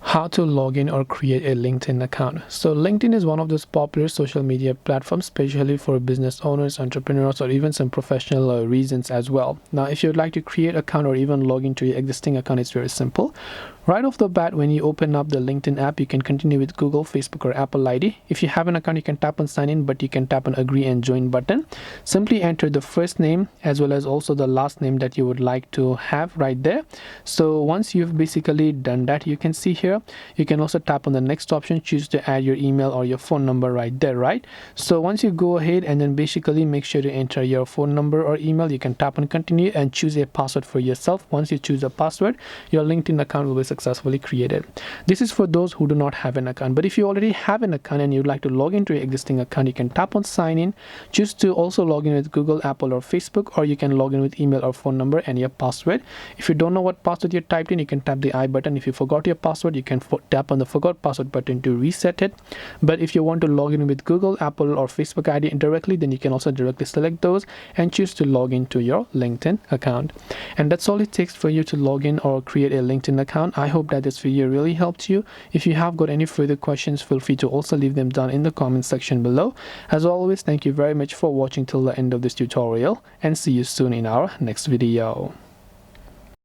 How to log in or create a LinkedIn account. So LinkedIn is one of those popular social media platforms, especially for business owners, entrepreneurs, or even some professional reasons as well. Now, if you'd like to create an account or even log into your existing account, it's very simple. Right off the bat, when you open up the LinkedIn app, you can continue with Google, Facebook, or Apple ID. If you have an account, you can tap on sign in, but you can tap on agree and join button. Simply enter the first name as well as also the last name that you would like to have right there. So once you've basically done that, you can see here, you can also tap on the next option, choose to add your email or your phone number right there, right? So once you go ahead and then basically make sure to enter your phone number or email, you can tap on continue and choose a password for yourself. Once you choose a password, your LinkedIn account will be successfully created. This is for those who do not have an account, but if you already have an account and you'd like to log into your existing account, you can tap on sign in, choose to also log in with Google, Apple, or Facebook, or you can log in with email or phone number and your password. If you don't know what password you typed in, you can tap the I button. If you forgot your password, you can tap on the forgot password button to reset it. But if you want to log in with Google, Apple, or Facebook ID directly, then you can also directly select those and choose to log into your LinkedIn account. And that's all it takes for you to log in or create a LinkedIn account. I hope that this video really helped you. If you have got any further questions, feel free to also leave them down in the comment section below. As always, thank you very much for watching till the end of this tutorial, and see you soon in our next video.